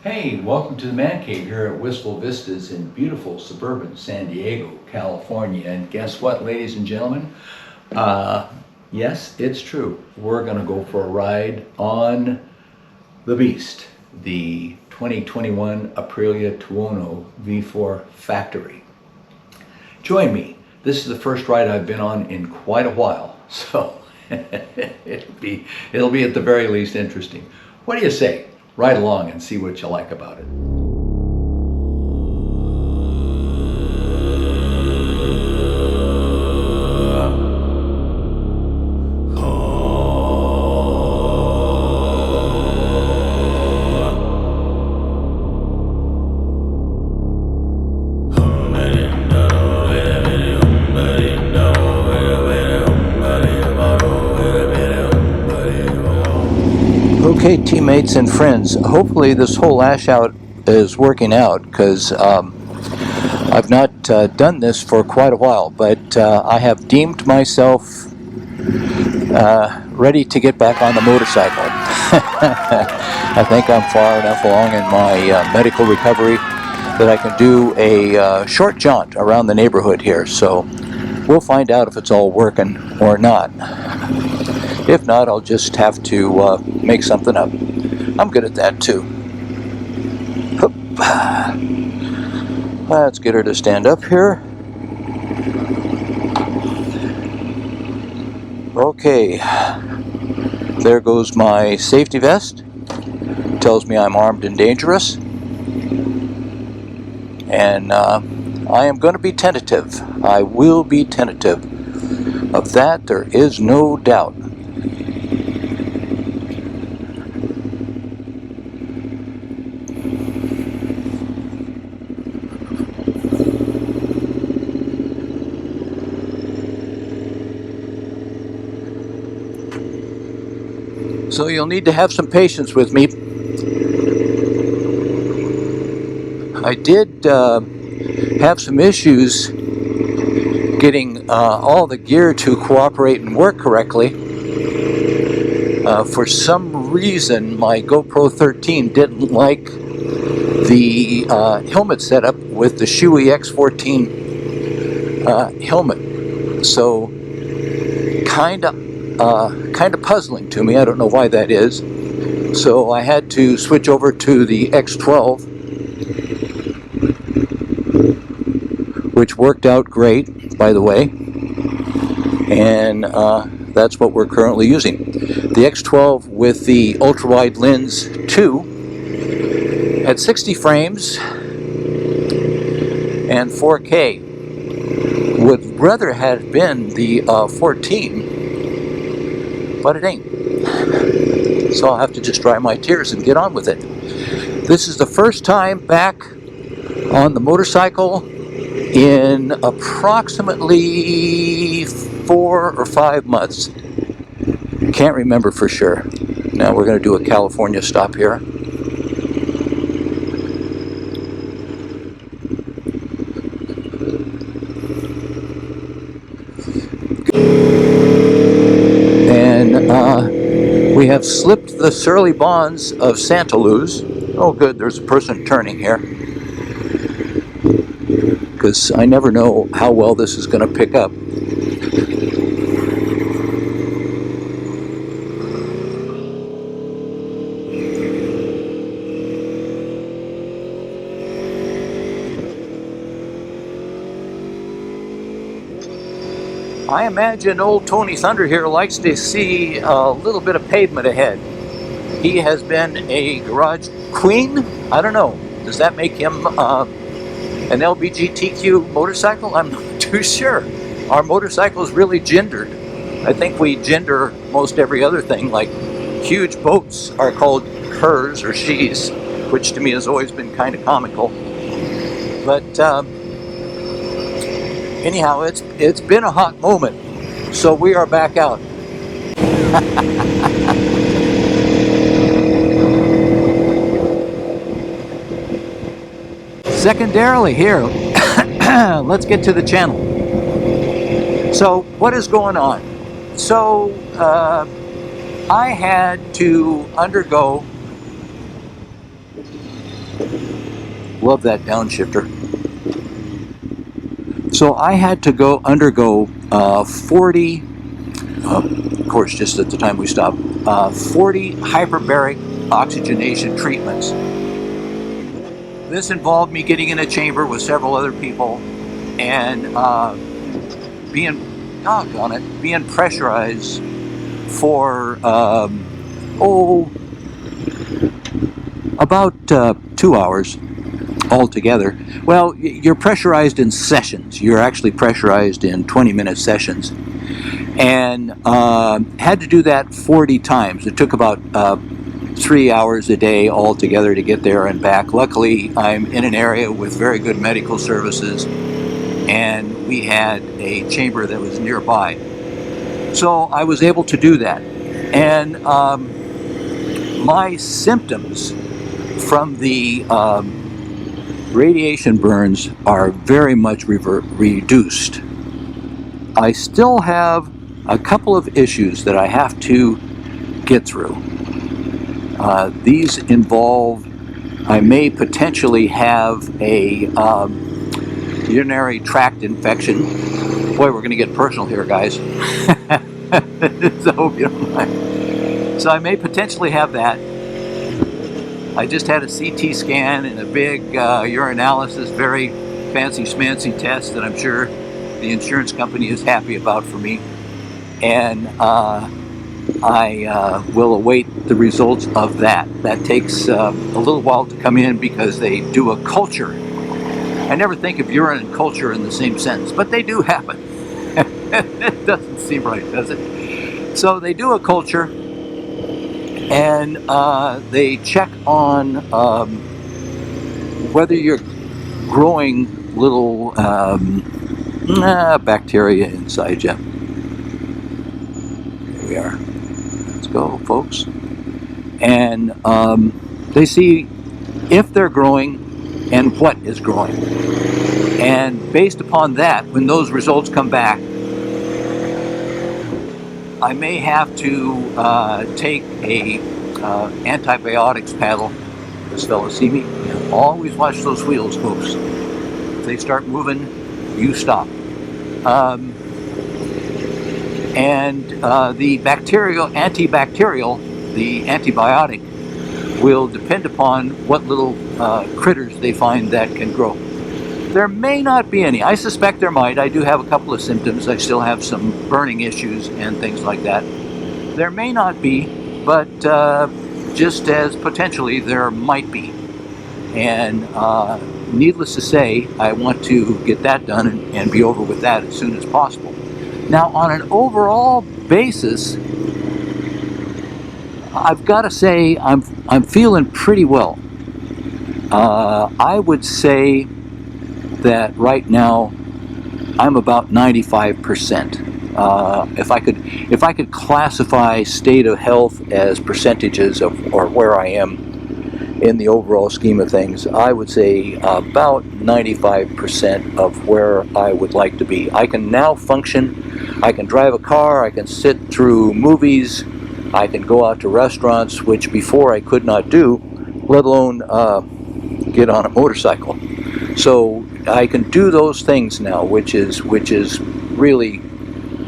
Hey, welcome to the Man Cave here at Wistful Vistas in beautiful suburban San Diego, California. And guess what, ladies and gentlemen? Yes, it's true. We're going to go for a ride on the Beast, the 2021 Aprilia Tuono V4 Factory. Join me. This is the first ride I've been on in quite a while, so it'll be at the very least interesting. What do you say? Ride along and see what you like about it. Okay, teammates and friends, hopefully this whole lash out is working out because I've not done this for quite a while, but I have deemed myself ready to get back on the motorcycle. I think I'm far enough along in my medical recovery that I can do a short jaunt around the neighborhood here, so we'll find out if it's all working or not. If not, I'll just have to make something up. I'm good at that too. Hup. Let's get her to stand up here. Okay. There goes my safety vest. Tells me I'm armed and dangerous. And I am going to be tentative. I will be tentative. Of that, there is no doubt. So you'll need to have some patience with me. I did have some issues getting all the gear to cooperate and work correctly. For some reason, my GoPro 13 didn't like the helmet setup with the Shoei X14 helmet. So, kind of puzzling to me. I don't know why that is. So I had to switch over to the X12, which worked out great, by the way. And that's what we're currently using. The X12 with the ultra-wide lens 2 at 60 frames and 4K. Would rather have been the 14, but it ain't. So I'll have to just dry my tears and get on with it. This is the first time back on the motorcycle in approximately 4 or 5 months. Can't remember for sure. Now we're going to do a California stop here. We have slipped the surly bonds of Santa Luz. Oh good, there's a person turning here. Because I never know how well this is going to pick up. I imagine old Tony Thunder here likes to see a little bit of pavement ahead. He has been a garage queen? I don't know. Does that make him an LBGTQ motorcycle? I'm not too sure. Our motorcycle is really gendered. I think we gender most every other thing, like huge boats are called hers or she's, which to me has always been kind of comical. But anyhow, it's been a hot moment, so we are back out. Secondarily here, let's get to the channel. So what is going on? So I had to undergo Love that downshifter. So I had to undergo 40, of course, just at the time we stopped, 40 hyperbaric oxygenation treatments. This involved me getting in a chamber with several other people and being pressurized for about 2 hours altogether. Well, you're pressurized in sessions. You're actually pressurized in 20-minute sessions, and had to do that 40 times. It took about 3 hours a day altogether to get there and back. Luckily, I'm in an area with very good medical services, and we had a chamber that was nearby. So I was able to do that. And my symptoms from the radiation burns are very much reduced. I still have a couple of issues that I have to get through. These involve, I may potentially have a urinary tract infection. Boy, we're going to get personal here, guys. So, you don't mind. So I may potentially have that. I just had a CT scan and a big urinalysis, very fancy schmancy test that I'm sure the insurance company is happy about for me. And I will await the results of that. That takes a little while to come in because they do a culture. I never think of urine and culture in the same sentence, but they do happen. It doesn't seem right, does it? So they do a culture, and they check on whether you're growing little bacteria inside you. Here we are. Let's go, folks. And they see if they're growing and what is growing. And based upon that, when those results come back, I may have to take a antibiotics paddle. This fellow see me? Yeah. Always watch those wheels, folks. If they start moving, you stop. And the antibacterial, the antibiotic, will depend upon what little critters they find that can grow. There may not be any. I suspect there might. I do have a couple of symptoms. I still have some burning issues and things like that. There may not be, but just as potentially there might be. And needless to say, I want to get that done and be over with that as soon as possible. Now, on an overall basis, I've got to say I'm feeling pretty well. I would say that right now I'm about 95%. If I could classify state of health as percentages of or where I am in the overall scheme of things, I would say about 95% of where I would like to be. I can now function. I can drive a car. I can sit through movies. I can go out to restaurants, which before I could not do, let alone get on a motorcycle. So I can do those things now, which is really,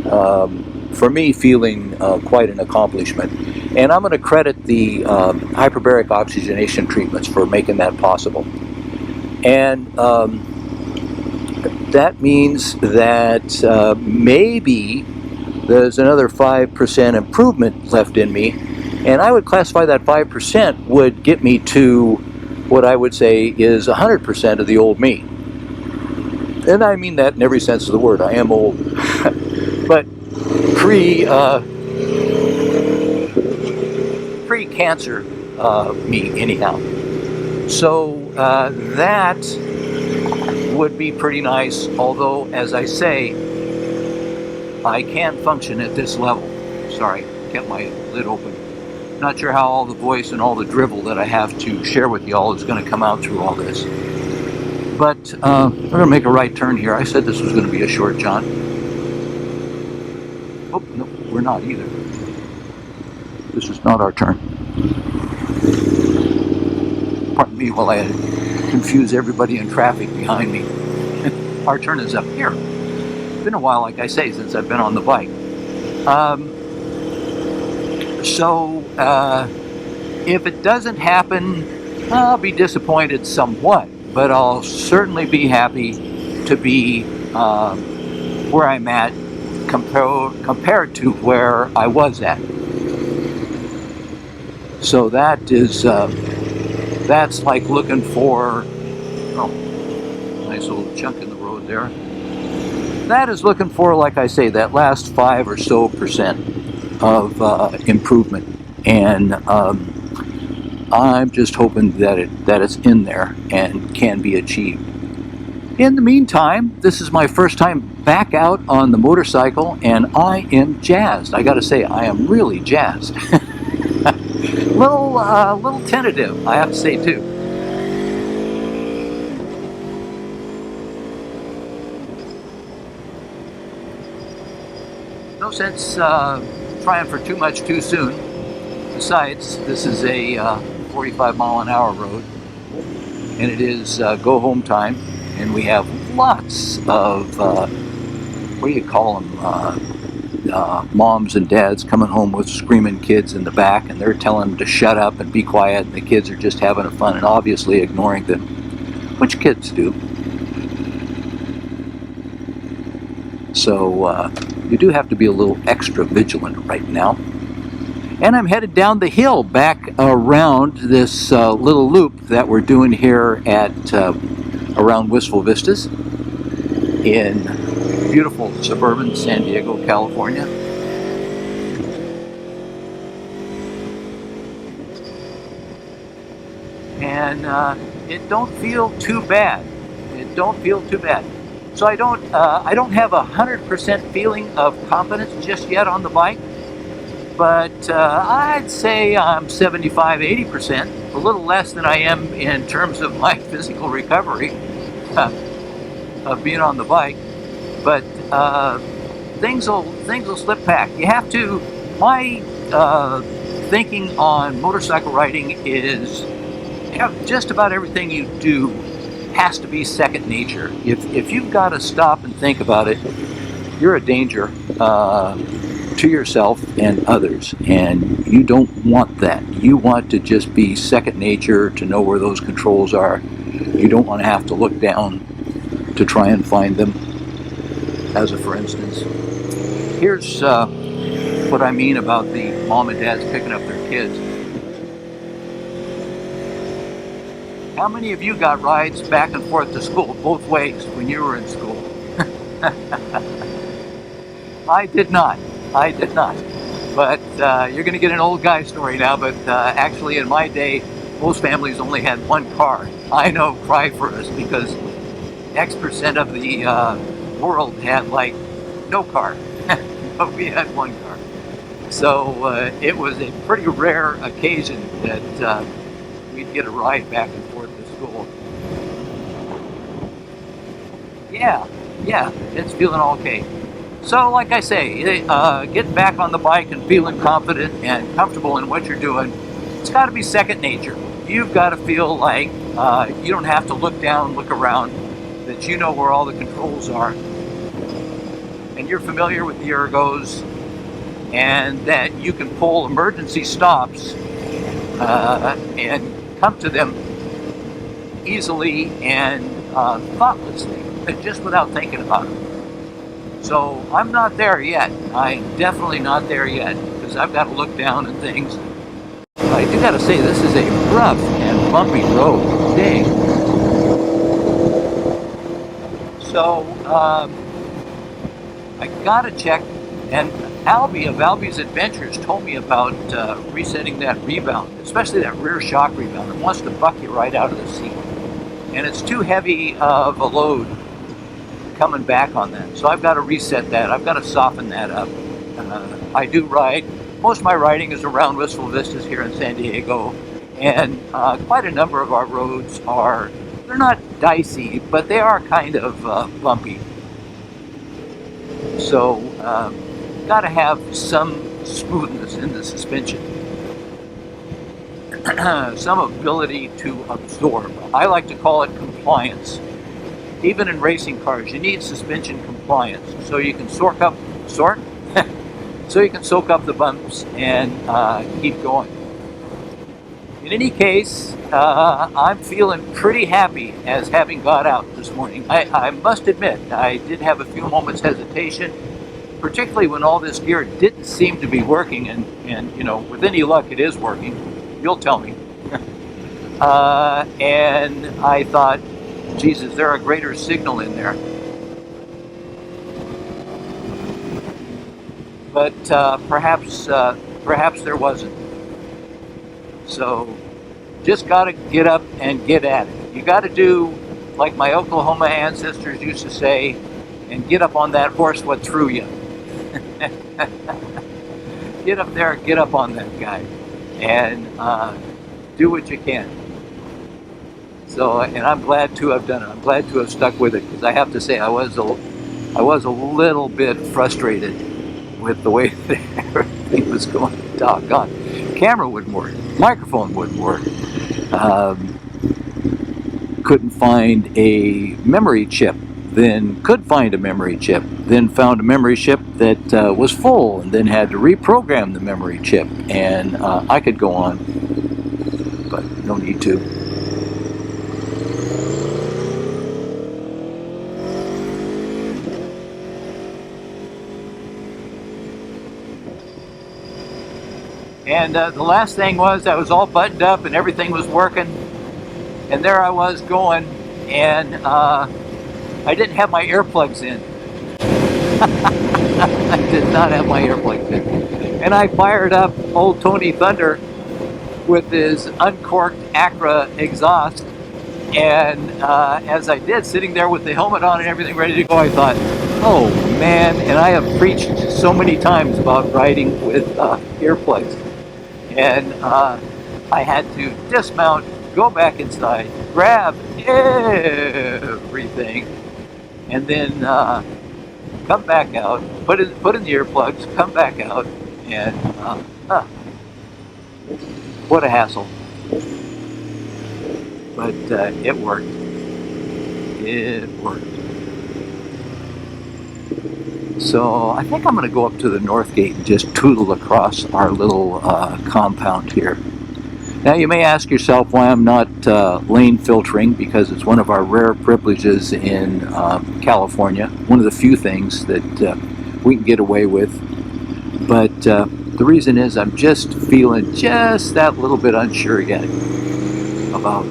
for me, feeling quite an accomplishment. And I'm going to credit the hyperbaric oxygenation treatments for making that possible. And that means that maybe there's another 5% improvement left in me, and I would classify that 5% would get me to what I would say is 100% of the old me. And I mean that in every sense of the word. I am old. But pre-cancer me, anyhow. So that would be pretty nice, although, as I say, I can't function at this level. Sorry, kept my lid open. Not sure how all the voice and all the drivel that I have to share with y'all is going to come out through all this. But we're going to make a right turn here. I said this was going to be a short jaunt. Oh, no, we're not either. This is not our turn. Pardon me while I confuse everybody in traffic behind me. Our turn is up here. It's been a while, like I say, since I've been on the bike. If it doesn't happen, I'll be disappointed somewhat, but I'll certainly be happy to be where I'm at compared to where I was at. So that is, that's like looking for, oh, nice little chunk in the road there. That is looking for, like I say, that last 5% or so of improvement. And I'm just hoping that it's in there and can be achieved. In the meantime, this is my first time back out on the motorcycle, and I am jazzed. I gotta say, I am really jazzed. little tentative, I have to say too. No sense trying for too much too soon. Besides, this is a 45-mile-an-hour road, and it is go home time, and we have lots of what do you call them? Moms and dads coming home with screaming kids in the back, and they're telling them to shut up and be quiet, and the kids are just having fun and obviously ignoring them, which kids do. So you do have to be a little extra vigilant right now. And I'm headed down the hill back around this little loop that we're doing here at around Wistful Vistas in beautiful suburban San Diego, California. And it don't feel too bad. It don't feel too bad. So I don't have 100% feeling of confidence just yet on the bike, but I'd say I'm 75-80%, a little less than I am in terms of my physical recovery of being on the bike. But things will slip back. You have to. My thinking on motorcycle riding is, just about everything you do has to be second nature. If you've got to stop and think about it, you're a danger to yourself and others, and you don't want that. You want to just be second nature, to know where those controls are. You don't want to have to look down to try and find them. As a for instance, here's what I mean about the mom and dads picking up their kids. How many of you got rides back and forth to school both ways when you were in school? I did not. But you're going to get an old guy story now, but actually in my day, most families only had one car. I know, cry for us, because X% of the world had like no car, but we had one car. So it was a pretty rare occasion that we'd get a ride back and forth to school. Yeah, it's feeling okay. So like I say, getting back on the bike and feeling confident and comfortable in what you're doing, it's got to be second nature. You've got to feel like you don't have to look down, look around, that you know where all the controls are, and you're familiar with the ergos, and that you can pull emergency stops and come to them easily and thoughtlessly, just without thinking about it. So I'm not there yet. I'm definitely not there yet, because I've got to look down at things. I do got to say, this is a rough and bumpy road. Dang. So I got to check, and Albie of Albie's Adventures told me about resetting that rebound, especially that rear shock rebound. It wants to buck you right out of the seat, and it's too heavy of a load coming back on that. So I've got to reset that. I've got to soften that up. I do ride. Most of my riding is around Wistful Vistas here in San Diego, and quite a number of our roads they're not dicey, but they are kind of bumpy. So got to have some smoothness in the suspension. some ability to absorb. I like to call it compliance. Even in racing cars, you need suspension compliance so you can soak up the bumps and keep going. In any case, I'm feeling pretty happy as having got out this morning. I must admit, I did have a few moments hesitation, particularly when all this gear didn't seem to be working, and you know, with any luck it is working. You'll tell me. And I thought, Jesus, is there a greater signal in there? But perhaps there wasn't. So just got to get up and get at it. You got to do like my Oklahoma ancestors used to say, and get up on that horse what threw you. Get up there, get up on that guy, and do what you can. So, and I'm glad to have done it. I'm glad to have stuck with it, because I have to say I was a little bit frustrated with the way that everything was going. Doggone. Camera wouldn't work. Microphone wouldn't work. Couldn't find a memory chip. Then could find a memory chip. Then found a memory chip that was full, and then had to reprogram the memory chip. And I could go on, but no need to. And the last thing was, I was all buttoned up and everything was working, and there I was going, and I didn't have my earplugs in. I did not have my earplugs in. And I fired up old Tony Thunder with his uncorked Acra exhaust, and as I did, sitting there with the helmet on and everything ready to go, I thought, oh man, and I have preached so many times about riding with earplugs. And I had to dismount, go back inside, grab everything, and then come back out, put in the earplugs, come back out, and what a hassle. But it worked. It worked. So I think I'm going to go up to the north gate and just tootle across our little compound here. Now you may ask yourself why I'm not lane filtering, because it's one of our rare privileges in California. One of the few things that we can get away with. But the reason is I'm just feeling just that little bit unsure yet about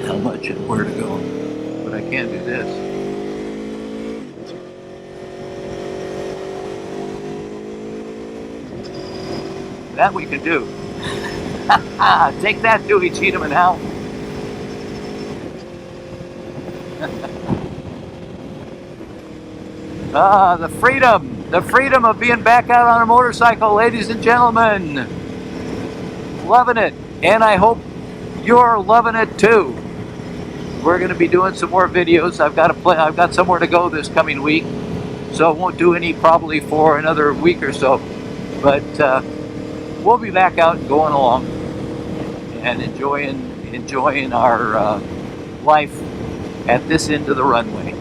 how much and where to go. But I can do this. That we can do. Take that, Dewey, Cheatham, and Hal. The freedom of being back out on a motorcycle, ladies and gentlemen. Loving it, and I hope you're loving it too. We're going to be doing some more videos. I've got somewhere to go this coming week, so I won't do any probably for another week or so. But we'll be back out and going along and enjoying our life at this end of the runway.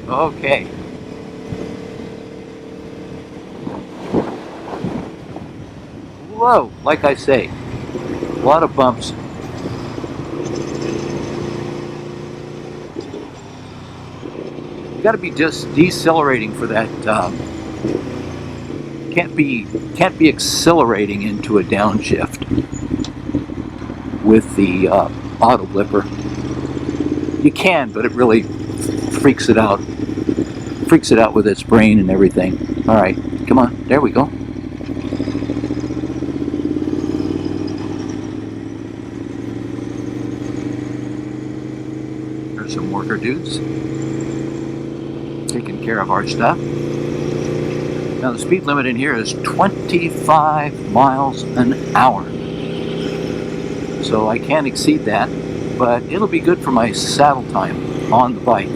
Okay. Whoa, like I say, a lot of bumps. You got to be just decelerating for that. Can't be accelerating into a downshift with the auto blipper. You can, but it really freaks it out. Freaks it out with its brain and everything. All right, come on, there we go. There's some worker dudes taking care of our stuff. Now the speed limit in here is 25 miles an hour. So I can't exceed that, but it'll be good for my saddle time on the bike.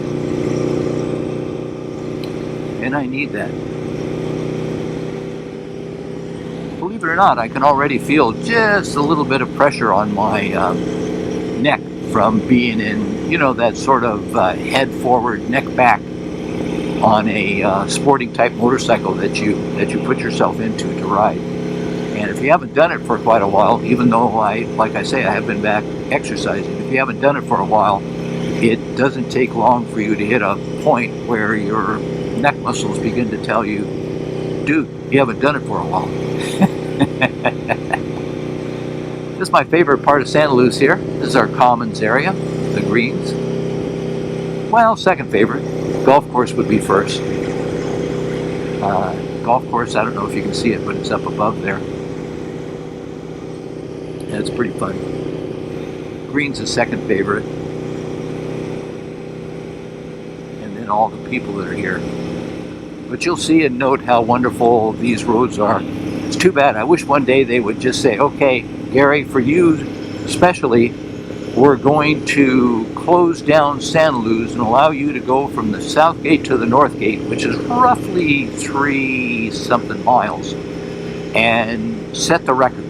And I need that. Believe believe it or not, I can already feel just a little bit of pressure on my neck from being in, that sort of head forward, neck back on a sporting type motorcycle that you put yourself into to ride. And if you haven't done it for quite a while, even though like I say, I have been back exercising, if you haven't done it for a while, it doesn't take long for you to hit a point where your neck muscles begin to tell you, dude, you haven't done it for a while. This is my favorite part of Santa Luz here. This is our commons area, the greens. Well, second favorite. Golf course would be first. Golf course, I don't know if you can see it, but it's up above there. And it's pretty fun. Green's is second favorite. And then all the people that are here. But you'll see and note how wonderful these roads are. It's too bad. I wish one day they would just say, okay, Gary, for you especially, we're going to close down Santa Luz and allow you to go from the south gate to the north gate, which is roughly 3-something miles, and set the record.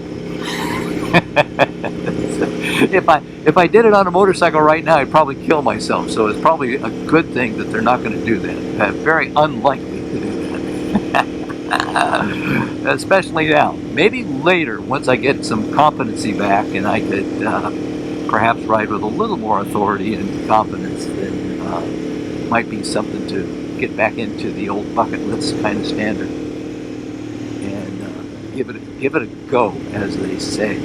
If I did it on a motorcycle right now, I'd probably kill myself. So it's probably a good thing that they're not going to do that. Very unlikely to do that. Especially now. Maybe later, once I get some competency back and I could perhaps ride with a little more authority and confidence, then might be something to get back into the old bucket list kind of standard and give it a go, as they say.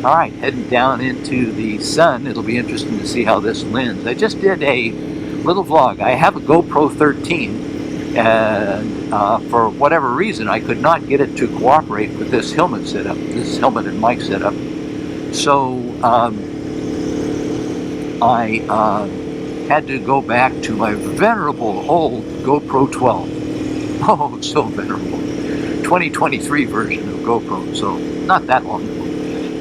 All right, heading down into the sun. It'll be interesting to see how this lends. I just did a little vlog. I have a GoPro 13, and for whatever reason, I could not get it to cooperate with this helmet setup, this helmet and mic setup. So I had to go back to my venerable old GoPro 12. Oh, so venerable. 2023 version of GoPro, so not that long ago.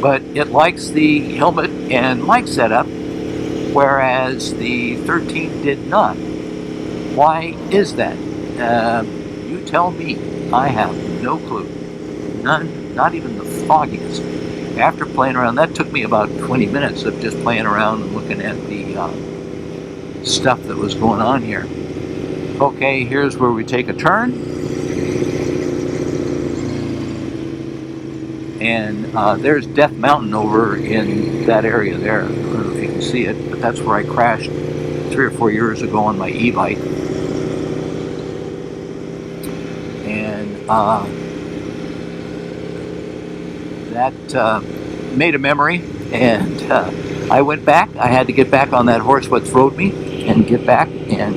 But it likes the helmet and mic setup, whereas the 13 did not. Why is that? You tell me. I have no clue. None, not even the foggiest. After playing around, that took me about 20 minutes of just playing around and looking at the stuff that was going on here. Okay, here's where we take a turn. And there's Death Mountain over in that area there. I don't know if you can see it, but that's where I crashed 3 or 4 years ago on my e-bike. And that made a memory, and I went back. I had to get back on that horse what throwed me and get back and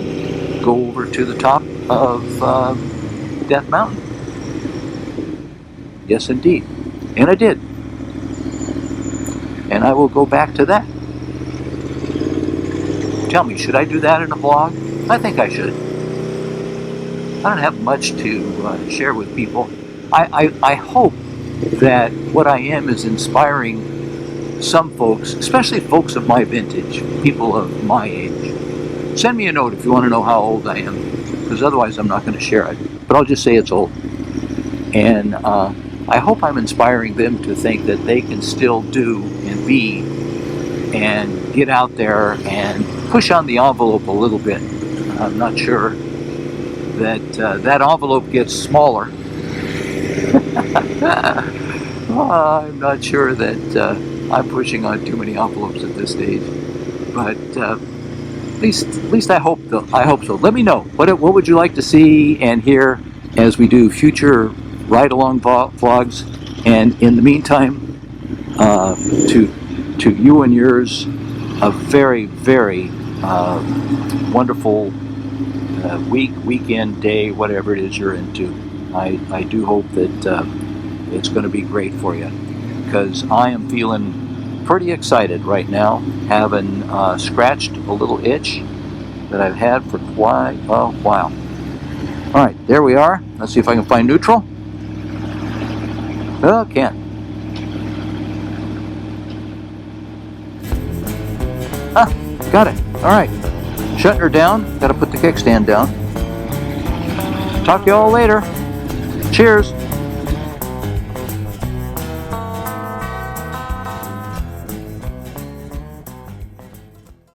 go over to the top of Death Mountain. Yes, indeed. And I did. And I will go back to that. Tell me, should I do that in a vlog? I think I should. I don't have much to share with people. I hope that what I am is inspiring some folks, especially folks of my vintage, people of my age. Send me a note if you want to know how old I am, because otherwise I'm not going to share it. But I'll just say it's old. And I hope I'm inspiring them to think that they can still do and be and get out there and push on the envelope a little bit. I'm not sure that that envelope gets smaller. I'm not sure that I'm pushing on too many envelopes at this stage, but at least I hope so. Let me know what would you like to see and hear as we do future ride-along vlogs, and in the meantime, to you and yours, a very, very wonderful weekend, day, whatever it is you're into. I do hope that it's going to be great for you, because I am feeling pretty excited right now, having scratched a little itch that I've had for quite a while. All right, there we are. Let's see if I can find neutral. Oh, can't. Ah, got it. All right. Shutting her down. Got to put the kickstand down. Talk to you all later. Cheers.